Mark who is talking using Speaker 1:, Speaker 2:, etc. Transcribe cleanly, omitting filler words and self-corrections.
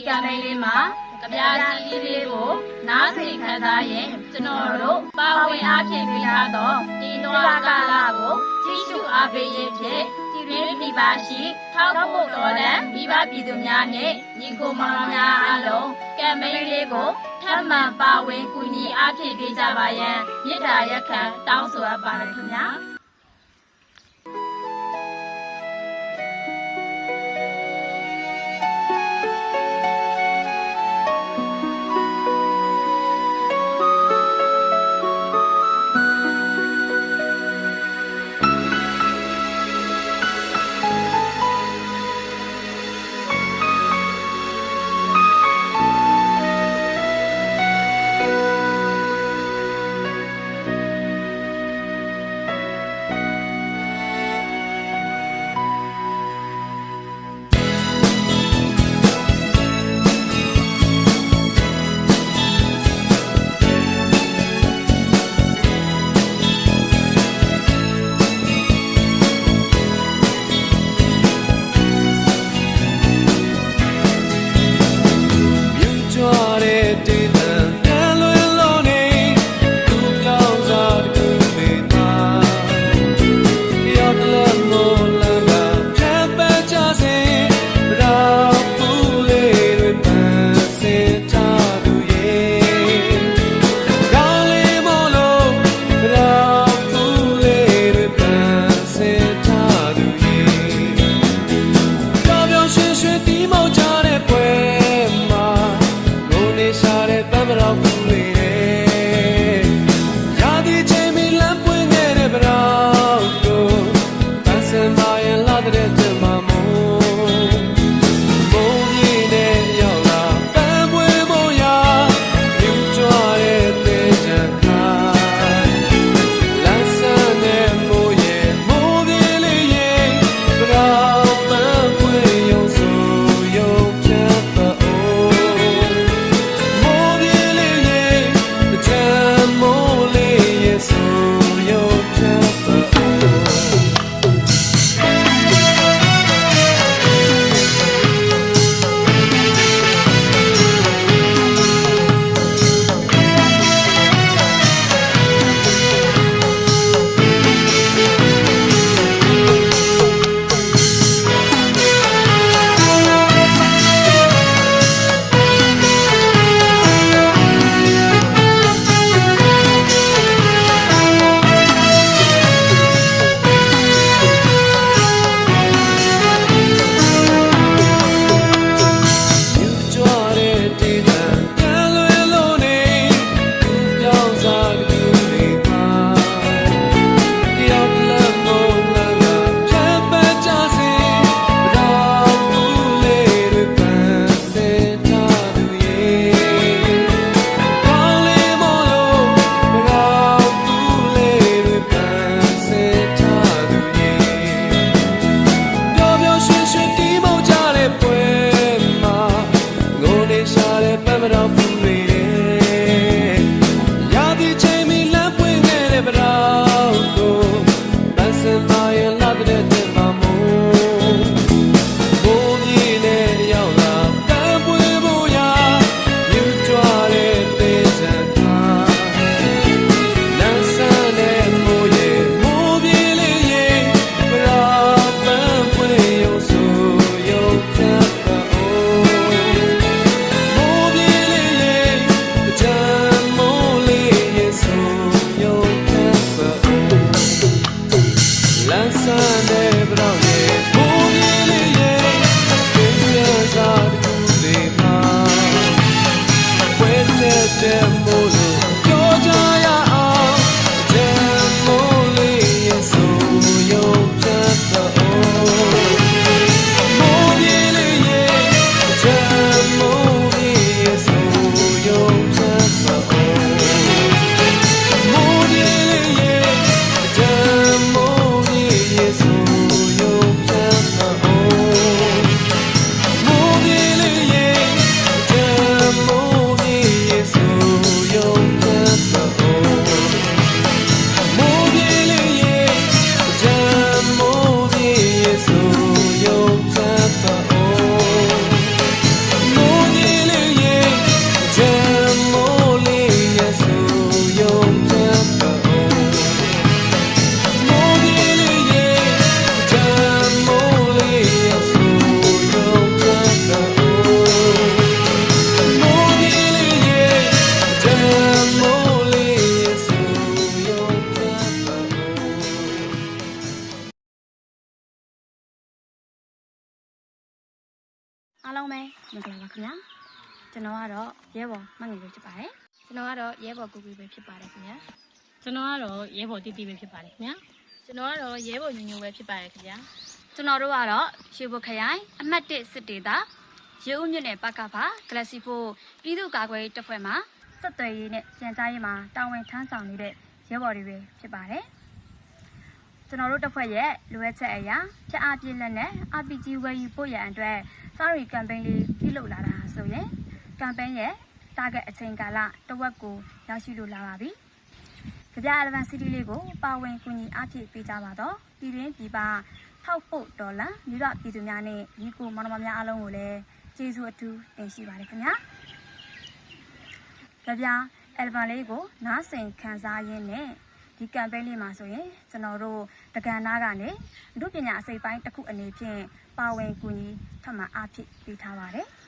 Speaker 1: ကံမိန်လေးမှာကြပြာစီလေးကိုနားစိတ်ခံစားရင်ကျွန်တော်တို့ပါဝင်အားဖြင့်ပြရတော့ဒီတော်ကာလကိုကြီးစုအားပေးရဖြင့်ဒီရင်းပြပါရှိထောက်ဖို့တော်လန်မိဘပြည်သူများနဲ့ညီကိုမောင်များအားလုံးကံမိန်လေးကိုထပ်မံပါဝင်ကူညီအားဖြင့်ပြကြပါရန်မေတ္တာရက်ခံတောင်းဆိုအပ်ပါတယ်ခင်ဗျာ
Speaker 2: မင်္ဂလာပါခင်ဗျာကျွန်တော်ကတော့ရဲဘော်မငယ်လေးဖြစ်ပါတယ်ကျွန်တော်ကတော့ရဲဘော်ကူကူပဲဖြစ်ပါတယ်ခင်ဗျာ
Speaker 1: ကျွန်တော်ကတော့ရဲဘော်တီတီပဲဖြစ်ပါတယ်ခင်ဗျာကျွန်တော်ကတော့ရဲဘော်ညညပဲဖြစ်ပါတယ်ခင်ဗျာ
Speaker 2: ကျွန်တော်တို့ကတော့ရွှေဘုခရိုင်အမှတ်1စစ်ဒေသရေဦးမြို့နယ်ပကဖာဂလက်စီဖိုပြည်သူ့ကာကွယ်ရေးတပ်ဖွဲ့မှာစစ်သွေးရေးနဲ့ပြန်ကြားရေးမှာတာဝန်ထမ်းဆောင်နေတဲ့ရဲဘော်တွေပဲဖြစ်ပါတယ်ကျွန်တော်တို့တပ်ဖွဲ့ရဲ့လိုအပ်ချက်အရာဖျက်အားပြည့်လက်နဲ့ RPG ဝယ်ယူပို့ရန်အတွက်စာရီကမ်ပိန်းလေးပြုလုပ်လာတာဆိုရင်ကမ်ပိန်းရဲ့ target အချိန်ကာလတစ်ဝက်ကိုရောက်ရှိလို့လာပါပြီ။ကြပြ Eleven City လေးကိုပါဝင်ကူညီအားဖြည့်ပေးကြပါတော့ပြည်တွင်းပြည်ပထောက်ပို့ဒေါ်လာမြို့တော်ပြည်သူများနဲ့ညီကိုမောင်နှမများအားလုံးကိုလည်းကျေးဇူးအထူးတင်ရှိပါတယ်ခင်ဗျာ။ကြပြ Eleven လေးကိုနားဆင်ခံစားရင်းနဲ့ဒီကမ်ပိန်းလေးမှာဆိုရင်ကျွန်တော်တို့တကန်နာကနေ အမှုပညာအစိပ်ပိုင်းတစ်ခုအနေဖြင့်ပါဝင်ကူညီထပ်မံအားဖြည့်ပေးထားပါတယ်။